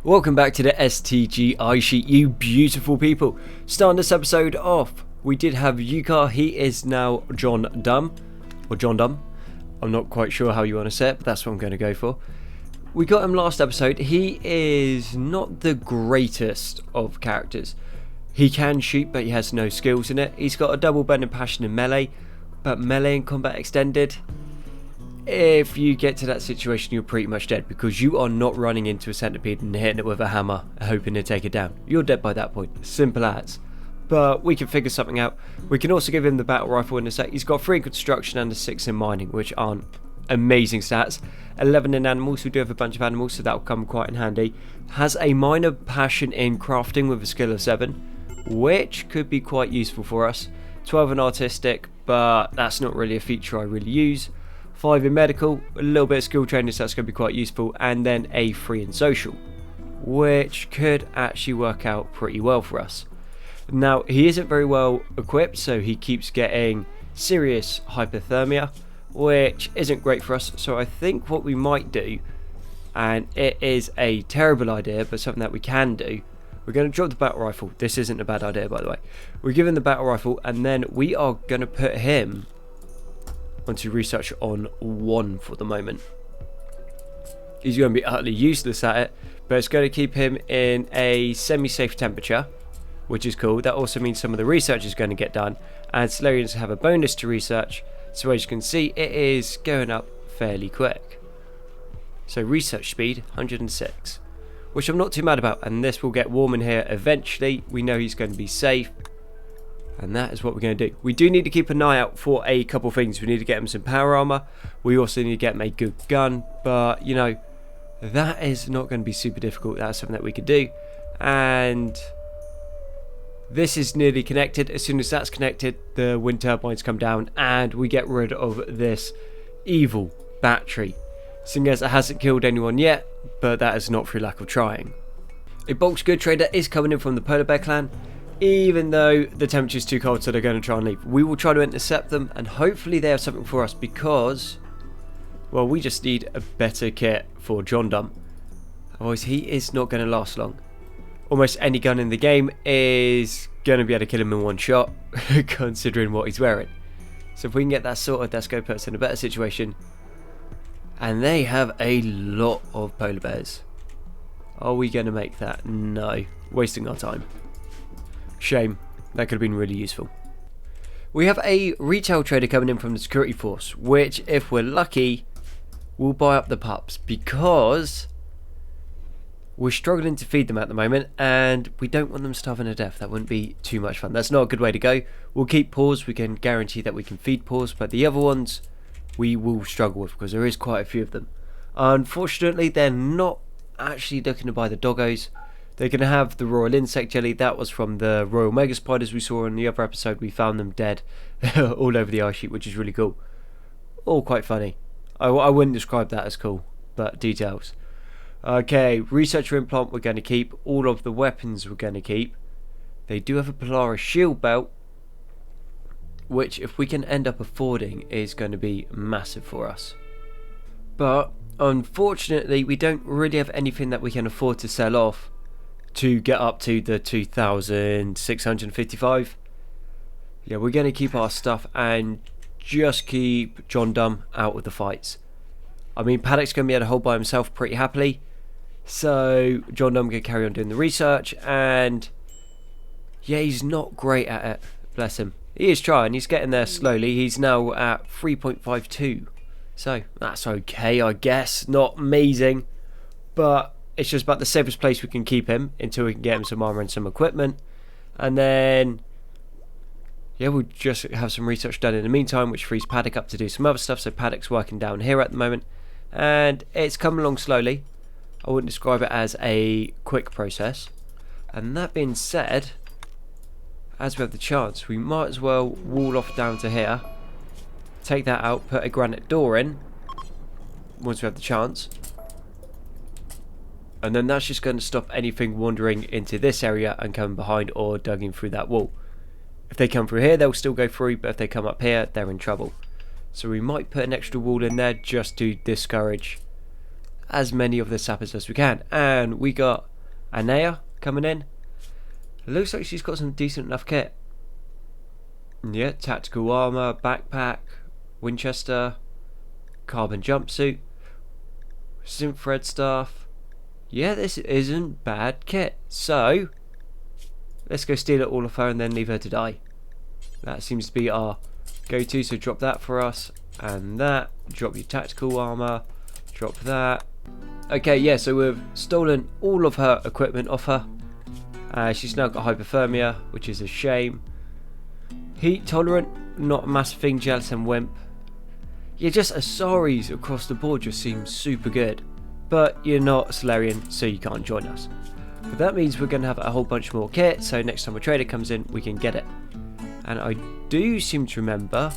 Welcome back to the STG ice sheet, you beautiful people. Starting this episode off, we did have Yukar. He is now John Dumb. I'm not quite sure how you want to say it, but that's what I'm going to go for. We got him last episode. He is not the greatest of characters. He can shoot, but he has no skills in it. He's got a double burning passion in melee, but melee and combat extended, if you get to that situation, you're pretty much dead, because you are not running into a centipede and hitting it with a hammer hoping to take it down. You're dead by that point. Simple as. But we can figure something out. We can also give him the battle rifle in a sec. He's got 3 in construction and a 6 in mining, which aren't amazing stats. 11 in animals. We do have a bunch of animals, so that will come quite in handy. Has a minor passion in crafting with a skill of 7, which could be quite useful for us. 12 in artistic, but that's not really a feature I really use. 5 in medical, a little bit of skill training, so that's going to be quite useful, and then a 3 in social, which could actually work out pretty well for us. Now, he isn't very well equipped, so he keeps getting serious hypothermia, which isn't great for us. So I think what we might do, and it is a terrible idea, but something that we can do, we're going to drop the battle rifle. This isn't a bad idea, by the way. We're giving the battle rifle, and then we are going to put him onto research on 1 for the moment. He's going to be utterly useless at it, but it's going to keep him in a semi-safe temperature, which is cool. That also means some of the research is going to get done, and Solarians have a bonus to research, so as you can see, it is going up fairly quick. So research speed 106, which I'm not too mad about, and this will get warm in here eventually. We know he's going to be safe, and that is what we're going to do. We do need to keep an eye out for a couple things. We need to get him some power armor. We also need to get him a good gun, but you know, that is not going to be super difficult. That's something that we could do. And this is nearly connected. As soon as that's connected, the wind turbines come down and we get rid of this evil battery. Seeing as it hasn't killed anyone yet, but that is not through lack of trying. A bulk's good trader is coming in from the Polar Bear clan, even though the temperature is too cold, so they're going to try and leave. We will try to intercept them, and hopefully they have something for us, because, well, we just need a better kit for John Dumb. Otherwise, he is not going to last long. Almost any gun in the game is going to be able to kill him in 1 shot, considering what he's wearing. So if we can get that sorted, that's going to put us in a better situation. And they have a lot of polar bears. Are we going to make that? No. Wasting our time. Shame. That could have been really useful. We have a retail trader coming in from the security force, which, if we're lucky, will buy up the pups, because we're struggling to feed them at the moment, and we don't want them starving to death. That wouldn't be too much fun. That's not a good way to go. We'll keep paws. We can guarantee that we can feed paws, but the other ones we will struggle with, because there is quite a few of them. Unfortunately, they're not actually looking to buy the doggos. They're going to have the royal insect jelly. That was from the royal mega spiders we saw in the other episode. We found them dead all over the ice sheet, which is really cool. All quite funny. I wouldn't describe that as cool, but details. Okay, researcher implant we're going to keep. All of the weapons we're going to keep. They do have a Polaris shield belt, which, if we can end up affording, is going to be massive for us. But unfortunately, we don't really have anything that we can afford to sell off to get up to the 2,655. Yeah, we're going to keep our stuff and just keep John Dumb out of the fights. I mean, Paddock's going to be able to hold by himself pretty happily, so John Dumb can carry on doing the research. And yeah, he's not great at it, bless him. He is trying. He's getting there slowly. He's now at 3.52, so that's okay, I guess. Not amazing, but it's just about the safest place we can keep him until we can get him some armor and some equipment. And then, yeah, we'll just have some research done in the meantime, which frees Paddock up to do some other stuff. So Paddock's working down here at the moment, and it's coming along slowly. I wouldn't describe it as a quick process. And that being said, as we have the chance, we might as well wall off down to here, take that out, put a granite door in once we have the chance, and then that's just going to stop anything wandering into this area and coming behind or digging through that wall. If they come through here, they'll still go through, but if they come up here, they're in trouble. So we might put an extra wall in there just to discourage as many of the sappers as we can. And we got Anea coming in. It looks like she's got some decent enough kit. Yeah, tactical armor, backpack, Winchester, carbon jumpsuit, synth thread staff. Yeah, this isn't bad kit. So let's go steal it all of her and then leave her to die. That seems to be our go-to. So drop that for us, and that. Drop your tactical armor. Drop that. Okay, yeah. So we've stolen all of her equipment off her. She's now got hypothermia, which is a shame. Heat tolerant, not a massive thing. Jealous and wimp. Yeah, just Asaris across the board just seems super good. But you're not Solarian, so you can't join us. But that means we're going to have a whole bunch more kit, so next time a trader comes in, we can get it. And I do seem to remember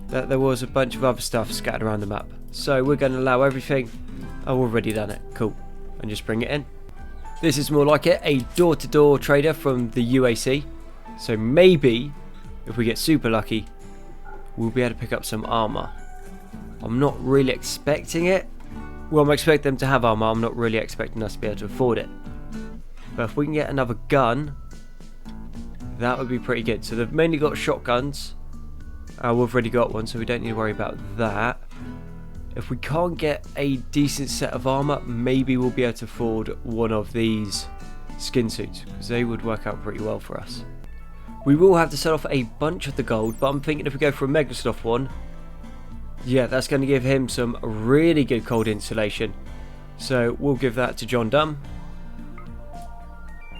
that there was a bunch of other stuff scattered around the map. So we're going to allow everything. Oh, we've already done it. Cool. And just bring it in. This is more like it, a door-to-door trader from the UAC. So maybe, if we get super lucky, we'll be able to pick up some armor. I'm not really expecting it. Well, I'm expecting them to have armor. I'm not really expecting us to be able to afford it. But if we can get another gun, that would be pretty good. So they've mainly got shotguns. We've already got one, so we don't need to worry about that. If we can't get a decent set of armor, maybe we'll be able to afford one of these skin suits, because they would work out pretty well for us. We will have to sell off a bunch of the gold, but I'm thinking if we go for a Megastoff one, yeah, that's going to give him some really good cold insulation. So we'll give that to John Dunn.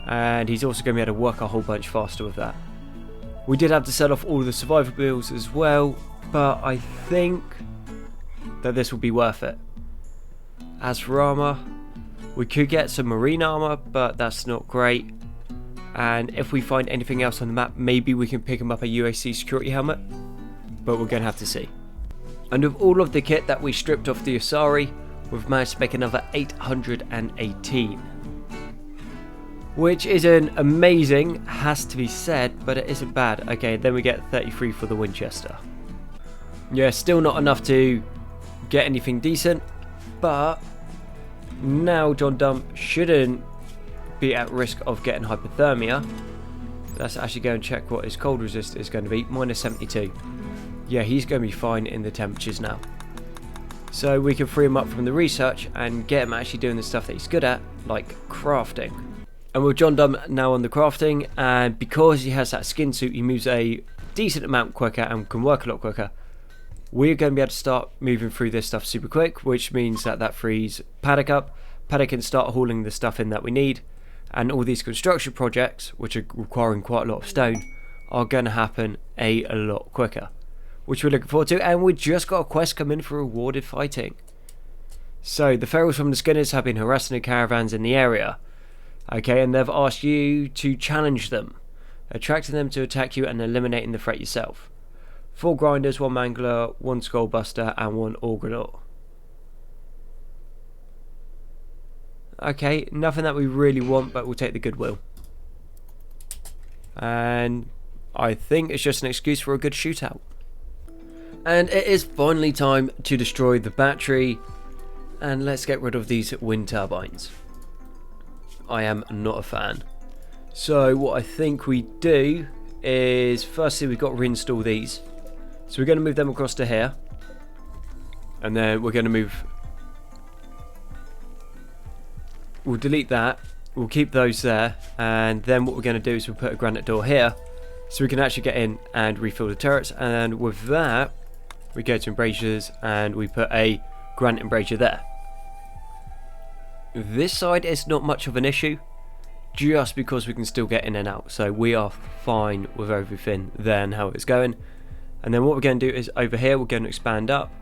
And he's also going to be able to work a whole bunch faster with that. We did have to sell off all the survival bills as well, but I think that this will be worth it. As for armor, we could get some marine armor, but that's not great. And if we find anything else on the map, maybe we can pick him up a UAC security helmet, but we're going to have to see. And with all of the kit that we stripped off the Asari, we've managed to make another 818. Which isn't amazing, has to be said, but it isn't bad. Okay, then we get 33 for the Winchester. Yeah, still not enough to get anything decent, but now John Dunn shouldn't be at risk of getting hypothermia. Let's actually go and check what his cold resist is going to be. -72. Yeah, he's going to be fine in the temperatures now. So we can free him up from the research and get him actually doing the stuff that he's good at, like crafting. And with John Dunn now on the crafting, and because he has that skin suit, he moves a decent amount quicker and can work a lot quicker. We're going to be able to start moving through this stuff super quick, which means that that frees Paddock up. Paddock can start hauling the stuff in that we need. And all these construction projects, which are requiring quite a lot of stone, are going to happen a lot quicker. Which we're looking forward to, and we just got a quest come in for rewarded fighting. So the ferals from the Skinners have been harassing the caravans in the area. Okay, and they've asked you to challenge them, attracting them to attack you and eliminating the threat yourself. 4 grinders, 1 mangler, 1 skullbuster, and 1 organaut. Okay, nothing that we really want, but we'll take the goodwill. And I think it's just an excuse for a good shootout. And it is finally time to destroy the battery, and let's get rid of these wind turbines. I am not a fan. So what I think we do is, firstly we've got to reinstall these. So we're going to move them across to here, and then we're going to move, we'll delete that, we'll keep those there, and then what we're going to do is we'll put a granite door here so we can actually get in and refill the turrets. And with that we go to embrasures and we put a granite embrasure there. This side is not much of an issue, just because we can still get in and out, so we are fine with everything there and how it's going. And then what we're going to do is over here we're going to expand up,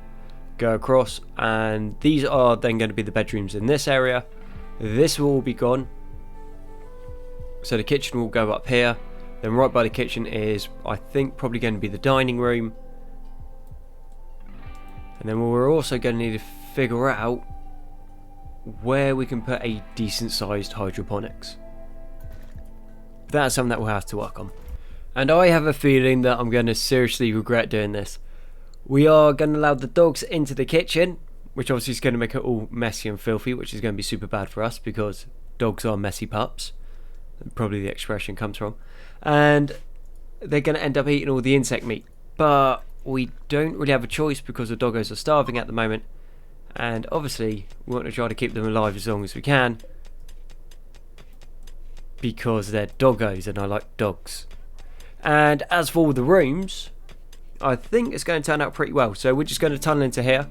go across, and these are then going to be the bedrooms in this area. This will all be gone, so the kitchen will go up here. Then right by the kitchen is, I think, probably going to be the dining room. And then we're also going to need to figure out where we can put a decent sized hydroponics. That's something that we'll have to work on. And I have a feeling that I'm going to seriously regret doing this. We are going to allow the dogs into the kitchen, which obviously is going to make it all messy and filthy, which is going to be super bad for us because dogs are messy pups. Probably the expression comes from. And they're going to end up eating all the insect meat. But we don't really have a choice because the doggos are starving at the moment. And obviously, we want to try to keep them alive as long as we can. Because they're doggos and I like dogs. And as for the rooms, I think it's going to turn out pretty well. So we're just going to tunnel into here.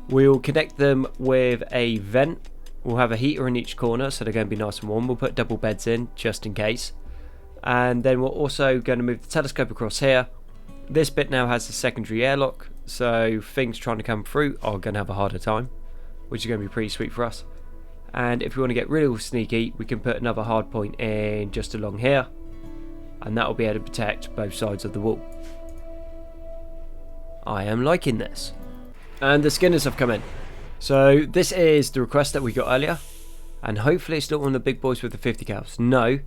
We'll connect them with a vent. We'll have a heater in each corner, so they're going to be nice and warm. We'll put double beds in, just in case. And then we're also going to move the telescope across here. This bit now has a secondary airlock, so things trying to come through are going to have a harder time, which is going to be pretty sweet for us. And if we want to get real sneaky, we can put another hard point in just along here. And that will be able to protect both sides of the wall. I am liking this. And the skinners have come in. So this is the request that we got earlier. And hopefully it's not one of the big boys with the 50 cals. No.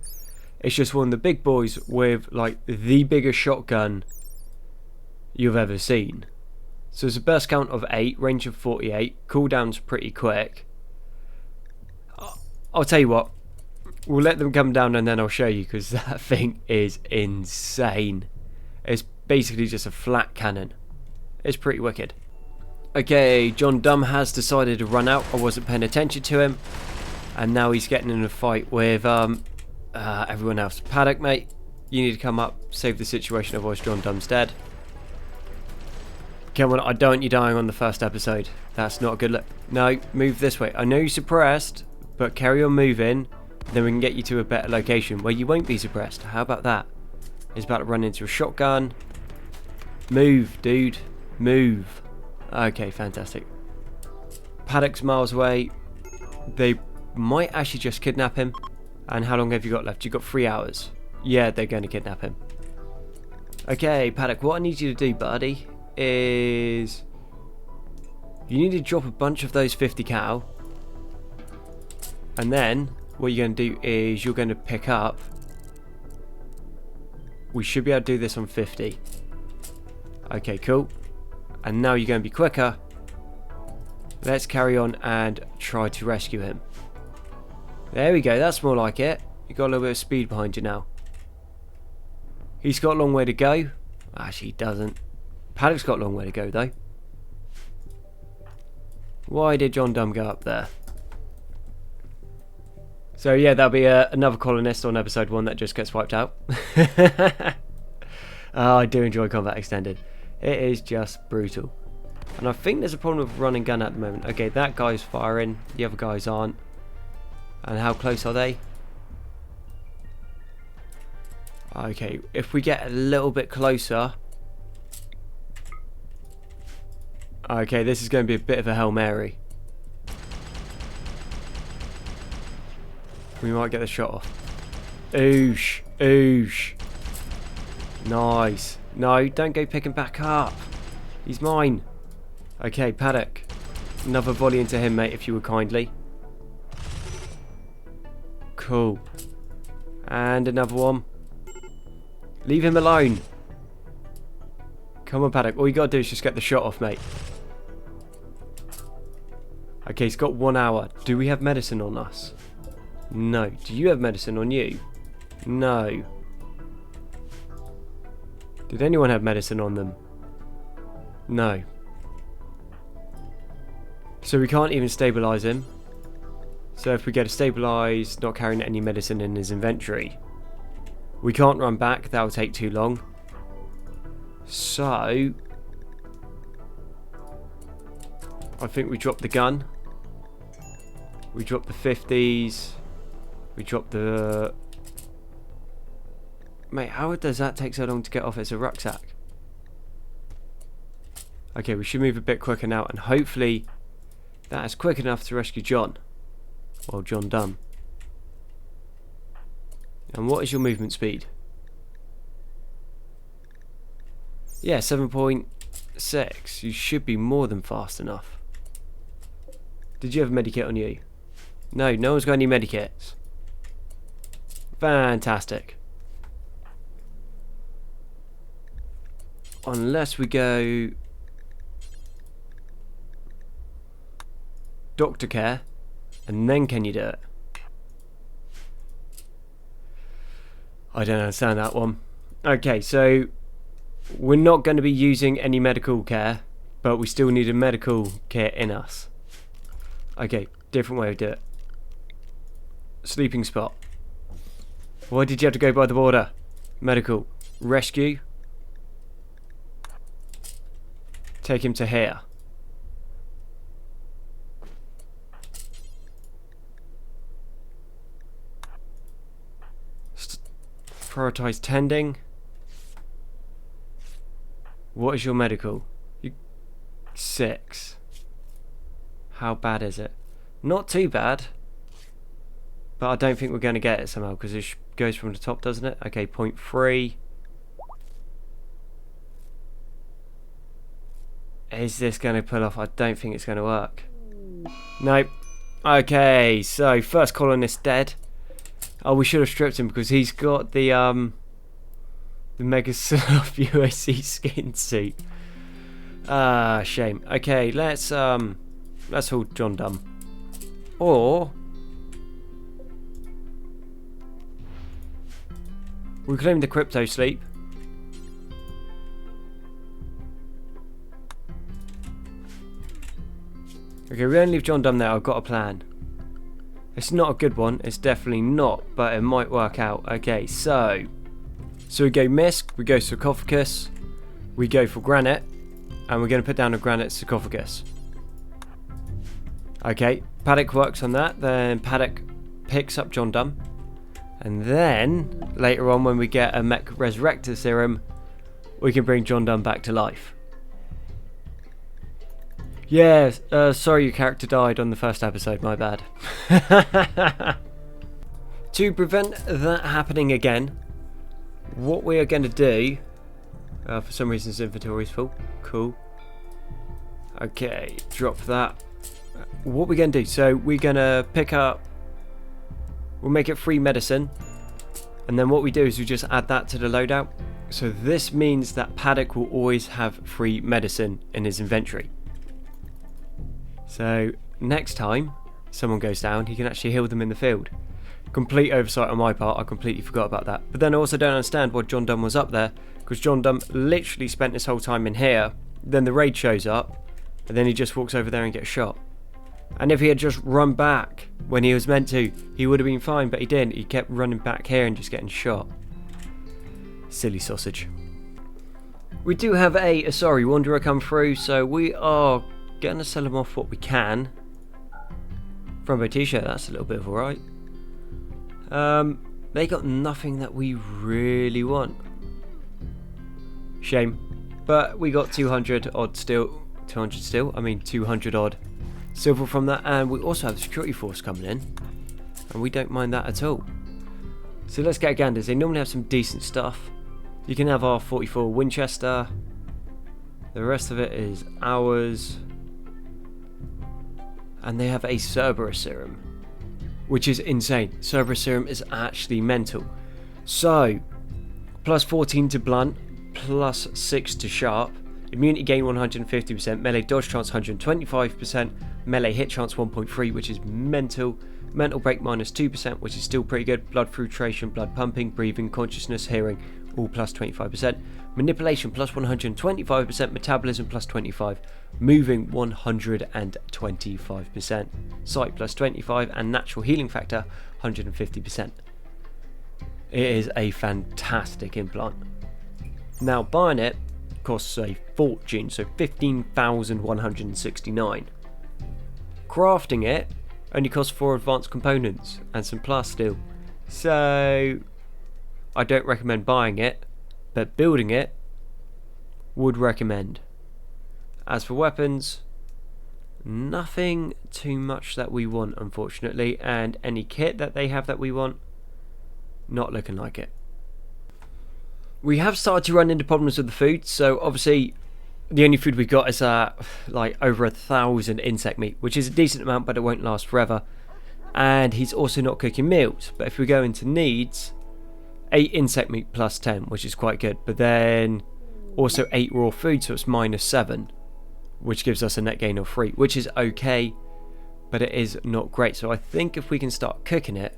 It's just one of the big boys with like the biggest shotgun you've ever seen. So it's a burst count of 8, range of 48. Cooldown's pretty quick. I'll tell you what. We'll let them come down and then I'll show you because that thing is insane. It's basically just a flat cannon. It's pretty wicked. Okay, John Dumb has decided to run out. I wasn't paying attention to him. And now he's getting in a fight with everyone else. Paddock, mate, you need to come up, save the situation, otherwise John Dumb's dead. Come on, I don't want you dying on the first episode. That's not a good look. No, move this way. I know you're suppressed, but carry on moving. Then we can get you to a better location where you won't be suppressed. How about that? He's about to run into a shotgun. Move, dude. Move. Okay, fantastic. Paddock's miles away. They might actually just kidnap him. And how long have you got left? You've got 3 hours. Yeah, they're going to kidnap him. Okay, Paddock, what I need you to do, buddy, is you need to drop a bunch of those 50 cal. And then what you're going to do is you're going to pick up. We should be able to do this on 50. Okay, cool. And now you're going to be quicker. Let's carry on and try to rescue him. There we go, that's more like it. You got a little bit of speed behind you now. He's got a long way to go. Actually, he doesn't. Paddock's got a long way to go, though. Why did John Dumb go up there? So yeah, that'll be another colonist on episode 1 that just gets wiped out. Oh, I do enjoy Combat Extended. It is just brutal. And I think there's a problem with running gun at the moment. Okay, that guy's firing. The other guys aren't. And how close are they? Okay, if we get a little bit closer. Okay, this is going to be a bit of a Hail Mary. We might get the shot off. Oosh, oosh. Nice. No, don't go picking back up. He's mine. Okay, Paddock. Another volley into him, mate, if you would kindly. Cool. And another one. Leave him alone. Come on, Paddock. All you gotta do is just get the shot off, mate. Okay, he's got 1 hour. Do we have medicine on us? No. Do you have medicine on you? No. Did anyone have medicine on them? No. So we can't even stabilise him. So if we get a stabilise, not carrying any medicine in his inventory, we can't run back, that will take too long. So I think we drop the gun. We drop the 50s. We drop the... Mate, how does that take so long to get off as a rucksack? Okay, we should move a bit quicker now, and hopefully that is quick enough to rescue John. Well, John Dumb. And what is your movement speed? Yeah, 7.6. You should be more than fast enough. Did you have a medikit on you? No, no one's got any medikits. Fantastic. Unless we go doctor care, and then can you do it? I don't understand that one. Okay, so we're not going to be using any medical care, but we still need a medical kit in us. Okay, different way of doing it. Sleeping spot. Why did you have to go by the border? Medical. Rescue. Take him to here. Prioritize tending. What is your medical? 6. How bad is it? Not too bad. But I don't think we're going to get it somehow because it goes from the top, doesn't it? Okay, 0.3. Is this going to pull off? I don't think it's going to work. Nope. Okay, so first colonist dead. Oh, we should have stripped him because he's got the Mega Surf UAC skin suit. Ah, shame. Okay, let's hold John Dumb. Or we claim the crypto sleep. Okay, we only leave John Dumb there. I've got a plan. It's not a good one. It's definitely not, but it might work out. Okay, so we go Misk, we go Sarcophagus, we go for Granite, and we're going to put down a Granite Sarcophagus. Okay, Paddock works on that. Then Paddock picks up John Dumb, and then later on when we get a Mech Resurrector Serum, we can bring John Dumb back to life. Yeah, sorry your character died on the first episode, my bad. To prevent that happening again, what we are going to do... for some reason his inventory is full. Cool. Okay, drop that. What we're going to do, so we're going to pick up... We'll make it free medicine. And then what we do is we just add that to the loadout. So this means that Paddock will always have free medicine in his inventory. So next time someone goes down, he can actually heal them in the field. Complete oversight on my part, I completely forgot about that. But then I also don't understand why John Dumb was up there, because John Dumb literally spent this whole time in here, then the raid shows up, and then he just walks over there and gets shot. And if he had just run back when he was meant to, he would have been fine, but he didn't. He kept running back here and just getting shot. Silly sausage. We do have a Asari Wanderer come through, so we are gonna sell him off what we can. From a t-shirt, that's a little bit of alright. They got nothing that we really want. Shame. But we got 200 odd still. 200 still? I mean 200 odd silver from that, and we also have the security force coming in. And we don't mind that at all. So let's get ganders. They normally have some decent stuff. You can have our 44 Winchester. The rest of it is ours. And they have a Cerberus Serum, which is insane. Cerberus Serum is actually mental. So, plus 14 to blunt, plus 6 to sharp, immunity gain 150%, melee dodge chance 125%, melee hit chance 1.3, which is mental, mental break minus 2%, which is still pretty good, blood filtration, blood pumping, breathing, consciousness, hearing, all plus 25%, manipulation plus 125%, metabolism plus 25%, moving 125%, sight plus 25%, and natural healing factor 150%. It is a fantastic implant. Now buying it costs a fortune, so 15,169. Crafting it only costs 4 advanced components and some plasteel. So I don't recommend buying it, but building it would recommend. As for weapons, nothing too much that we want, unfortunately, and any kit that they have that we want, not looking like it. We have started to run into problems with the food, so obviously the only food we got is like over 1,000 insect meat, which is a decent amount, but it won't last forever. And he's also not cooking meals, but if we go into needs, 8 insect meat plus 10, which is quite good, but then also 8 raw food, so it's minus 7, which gives us a net gain of 3, which is okay, but it is not great. So I think if we can start cooking it,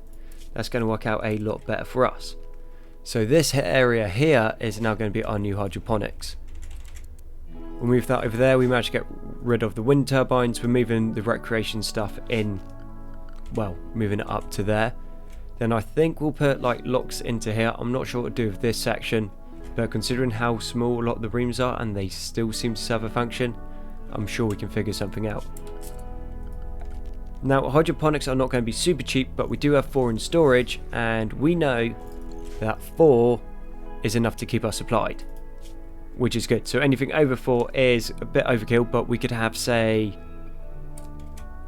that's going to work out a lot better for us. So this area here is now going to be our new hydroponics. We'll move that over there. We managed to get rid of the wind turbines. We're moving the recreation stuff in, well, moving it up to there. Then I think we'll put like locks into here. I'm not sure what to do with this section, but considering how small a lot of the rooms are and they still seem to serve a function, I'm sure we can figure something out. Now, hydroponics are not going to be super cheap, but we do have 4 in storage, and we know that 4 is enough to keep us supplied, which is good. So anything over 4 is a bit overkill, but we could have, say,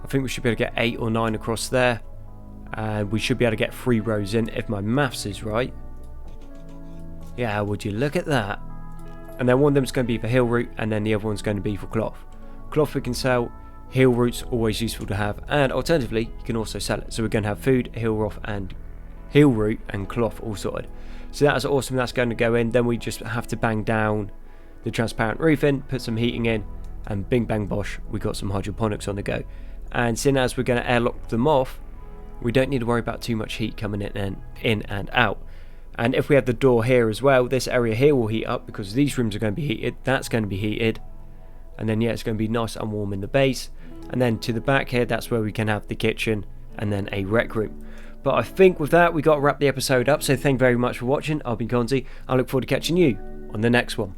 I think we should be able to get 8 or 9 across there, and we should be able to get 3 rows in if my maths is right. Yeah, would you look at that? And then one of them is going to be for heel root, and then the other one's going to be for cloth. Cloth we can sell, heel root's always useful to have, and alternatively you can also sell it. So we're going to have food, heel root and cloth all sorted. So that's awesome. That's going to go in. Then we just have to bang down the transparent roofing, put some heating in, and bing bang bosh, we got some hydroponics on the go. And seeing as we're going to airlock them off, we don't need to worry about too much heat coming in and out. And if we have the door here as well, this area here will heat up because these rooms are going to be heated. That's going to be heated. And then, yeah, it's going to be nice and warm in the base. And then to the back here, that's where we can have the kitchen and then a rec room. But I think with that, we got to wrap the episode up. So thank you very much for watching. I've been Konzi. I look forward to catching you on the next one.